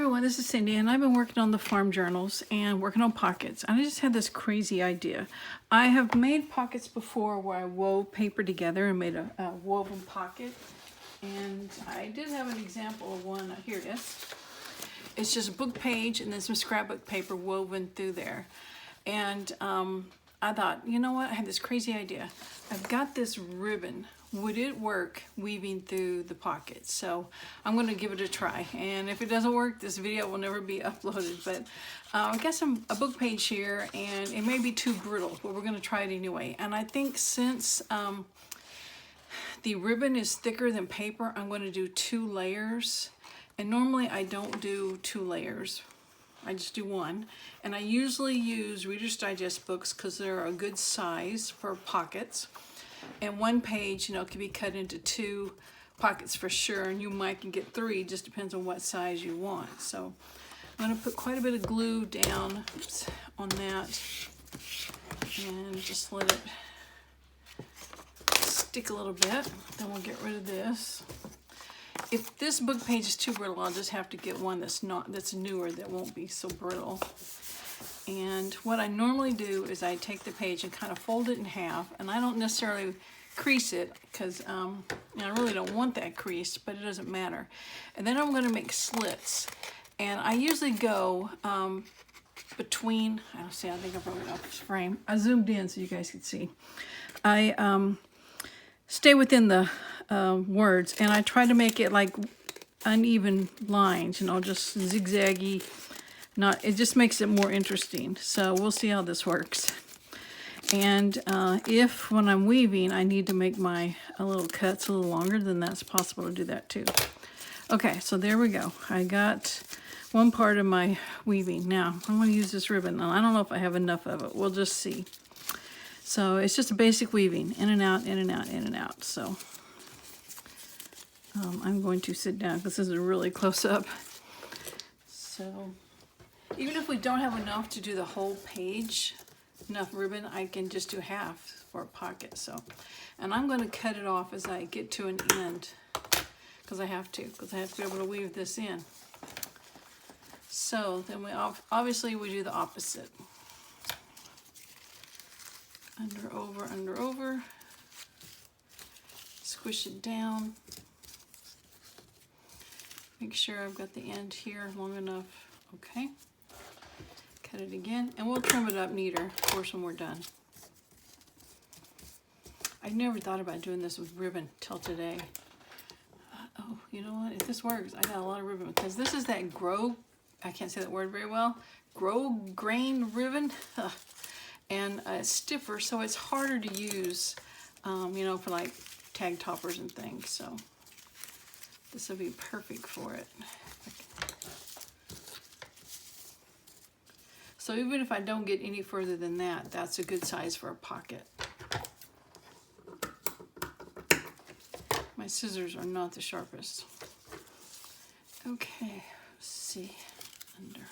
everyone, this is Cindy, and I've been working on the farm journals and working on pockets. And I just had this crazy idea. I have made pockets before where I wove paper together and made a woven pocket. And I did have an example of one. Here it is. It's just a book page and then some scrapbook paper woven through there. And I thought, you know what? I had this crazy idea. I've got this ribbon. Would it work weaving through the pockets? So I'm going to give it a try. And if it doesn't work, this video will never be uploaded. But I got a book page here, and it may be too brittle, but we're going to try it anyway. And I think since the ribbon is thicker than paper, I'm going to do 2 layers. And normally I don't do 2 layers. I just do 1. And I usually use Reader's Digest books because they're a good size for pockets. And 1 page, you know, can be cut into 2 pockets for sure, and you might can get 3, just depends on what size you want. So I'm going to put quite a bit of glue down on that and just let it stick a little bit. Then we'll get rid of this. If this book page is too brittle, I'll just have to get one that's newer, that won't be so brittle. And what I normally do is I take the page and kind of fold it in half, and I don't necessarily crease it because I really don't want that creased, but it doesn't matter. And then I'm going to make slits, and I usually go between, I think I broke it off this frame. I zoomed in so you guys could see. I stay within the words, and I try to make it like uneven lines, you know, just zigzaggy. It just makes it more interesting. So we'll see how this works. And if when I'm weaving I need to make my little cuts a little longer, then that's possible to do that too. Okay, so there we go. I got one part of my weaving. Now I'm going to use this ribbon. Now I don't know if I have enough of it. We'll just see. So it's just a basic weaving, in and out, in and out, in and out. So I'm going to sit down because this is a really close up. So even if we don't have enough to do the whole page, enough ribbon, I can just do half for a pocket. So, and I'm going to cut it off as I get to an end because I have to be able to weave this in. So then we obviously we do the opposite. Under, over, under, over. Squish it down. Make sure I've got the end here long enough. Okay. Cut it again, and we'll trim it up neater, of course, when we're done. I never thought about doing this with ribbon till today. Oh, you know what? If this works, I got a lot of ribbon because this is that I can't say that word very well, grain ribbon. And it's stiffer, so it's harder to use, you know, for like tag toppers and things. So this will be perfect for it. So even if I don't get any further than that, that's a good size for a pocket. My scissors are not the sharpest. Okay, let's see, under.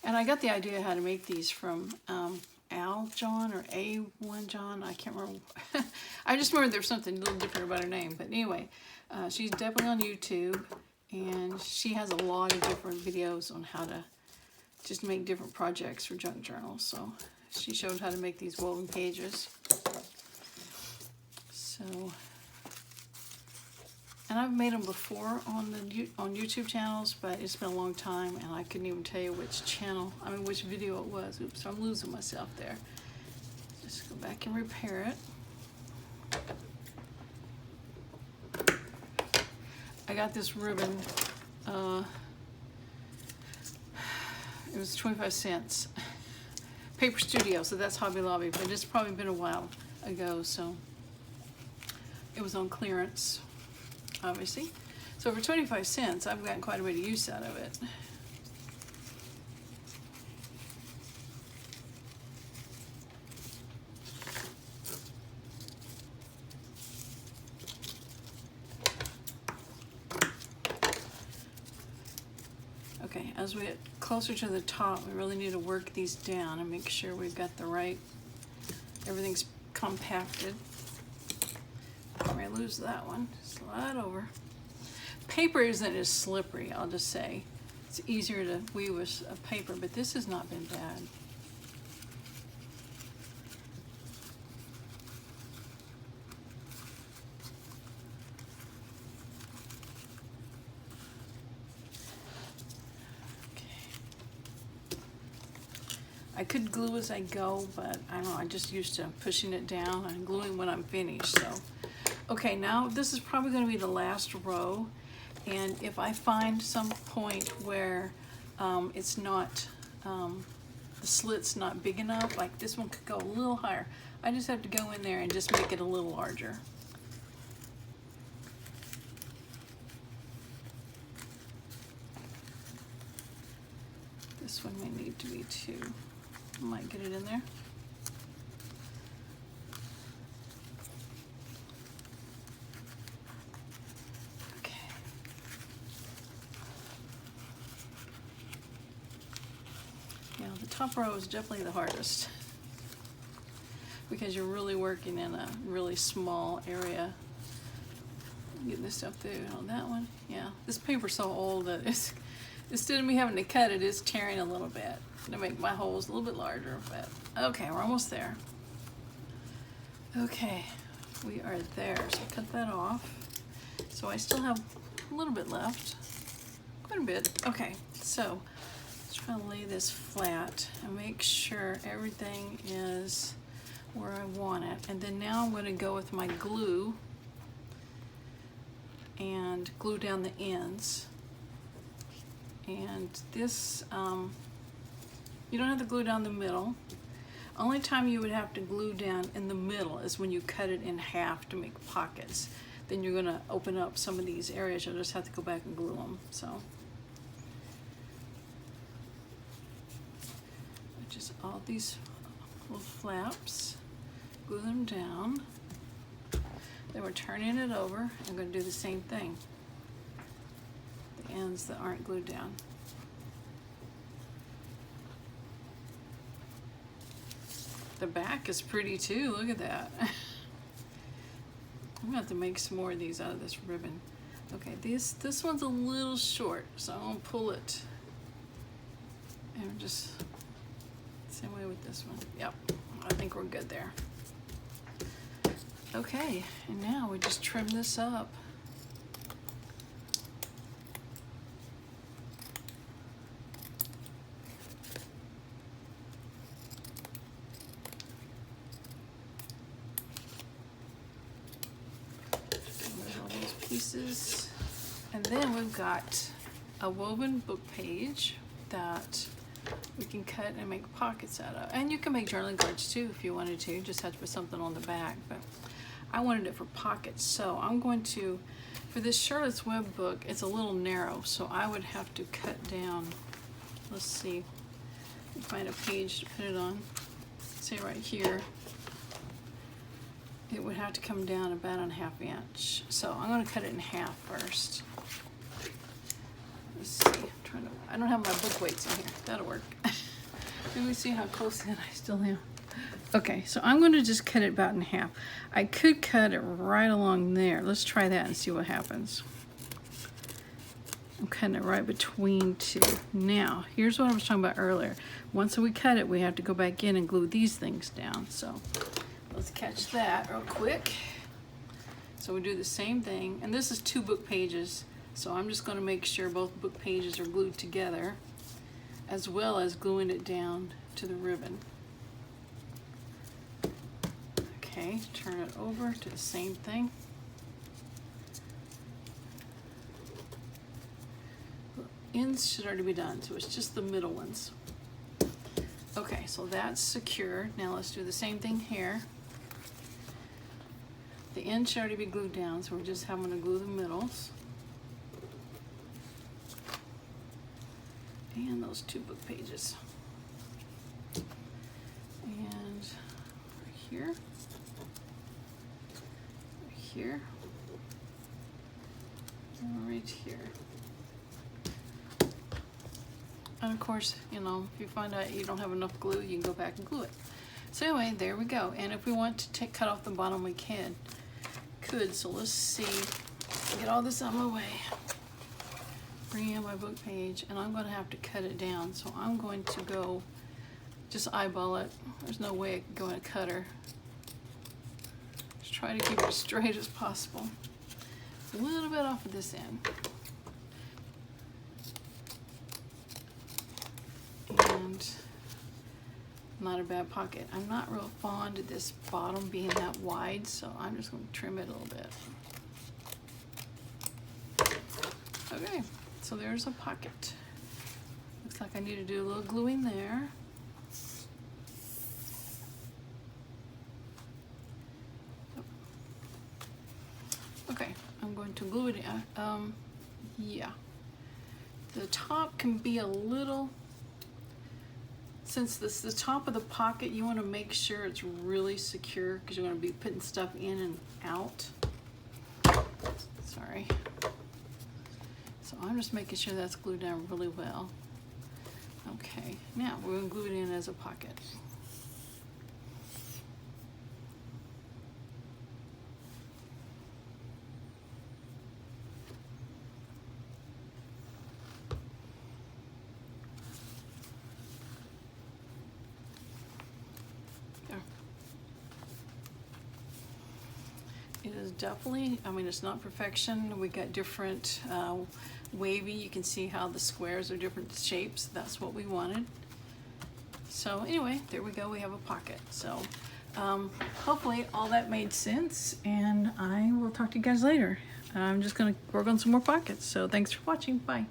And I got the idea how to make these from Al John or A1 John, I can't remember. I just remember there's something a little different about her name. But anyway, she's definitely on YouTube. And she has a lot of different videos on how to just make different projects for junk journals. So she showed how to make these woven pages. So, and I've made them before on YouTube channels, but it's been a long time, and I couldn't even tell you which which video it was. Oops, I'm losing myself there. Just go back and repair it. I got this ribbon, it was 25 cents. Paper Studio, so that's Hobby Lobby, but it's probably been a while ago, so it was on clearance, obviously. So for 25 cents, I've gotten quite a bit of use out of it. Okay, as we get closer to the top, we really need to work these down and make sure we've got the right, everything's compacted. I may lose that one. Slide over. paper isn't as slippery, I'll just say. It's easier to weave with a paper, but this has not been bad. I could glue as I go, but I don't know, I'm just used to pushing it down and gluing when I'm finished, so. Okay, now this is probably gonna be the last row, and if I find some point where it's not, the slit's not big enough, like this one could go a little higher, I just have to go in there and just make it a little larger. This one may need to be too. I might get it in there. Okay. Yeah, the top row is definitely the hardest because you're really working in a really small area. Getting this stuff through on that one. Yeah, this paper's so old that it's, instead of me having to cut it, it's tearing a little bit to make my holes a little bit larger, but okay, we're almost there. Okay, we are there, so cut that off. So I still have a little bit left, quite a bit. Okay, so let's try to lay this flat and make sure everything is where I want it. And then now I'm gonna go with my glue and glue down the ends. And this, you don't have to glue down the middle. Only time you would have to glue down in the middle is when you cut it in half to make pockets. Then you're gonna open up some of these areas. You'll just have to go back and glue them, so. Just all these little flaps, glue them down. Then we're turning it over. I'm gonna do the same thing. The ends that aren't glued down. The back is pretty too, look at that. I'm gonna have to make some more of these out of this ribbon. Okay, this one's a little short, so I'm gonna pull it. And just, same way with this one. Yep, I think we're good there. Okay, and now we just trim this up. Pieces, and then we've got a woven book page that we can cut and make pockets out of, and you can make journaling cards too if you wanted to. Just have to put something on the back, but I wanted it for pockets, so I'm going to, for this Charlotte's Web book, it's a little narrow, so I would have to cut down, let's see, find a page to put it on, say right here. It would have to come down about a ½ inch. So I'm gonna cut it in half first. Let's see, I don't have my book weights in here. That'll work. Let me see how close in I still am. Okay, so I'm gonna just cut it about in half. I could cut it right along there. Let's try that and see what happens. I'm cutting it right between two. Now, here's what I was talking about earlier. Once we cut it, we have to go back in and glue these things down. So let's catch that real quick. So we do the same thing, and this is 2 book pages, so I'm just going to make sure both book pages are glued together, as well as gluing it down to the ribbon. Okay, turn it over to the same thing. Ends should already be done, so it's just the middle ones. Okay, so that's secure. Now let's do the same thing here. The end should already be glued down, so we're just having to glue the middles. And those 2 book pages. And here, here, and right here. And of course, you know, if you find out you don't have enough glue, you can go back and glue it. So anyway, there we go. And if we want to cut off the bottom, we can. Could, so let's see. Get all this out of my way. bring in my book page, and I'm going to have to cut it down. So I'm going to go just eyeball it. There's no way I can go in a cutter. Just try to keep it as straight as possible. A little bit off of this end. And not a bad pocket. I'm not real fond of this bottom being that wide, so I'm just going to trim it a little bit. Okay, so there's a pocket. Looks like I need to do a little gluing there. Okay, I'm going to glue it in. Yeah. The top can be a little, since this is the top of the pocket, you want to make sure it's really secure because you're going to be putting stuff in and out. Sorry. So I'm just making sure that's glued down really well. Okay, now we're going to glue it in as a pocket. There. It is definitely, I mean, it's not perfection. We got different wavy. You can see how the squares are different shapes. That's what we wanted. So anyway, there we go. We have a pocket. So hopefully all that made sense, and I will talk to you guys later. I'm just going to work on some more pockets. So thanks for watching. Bye.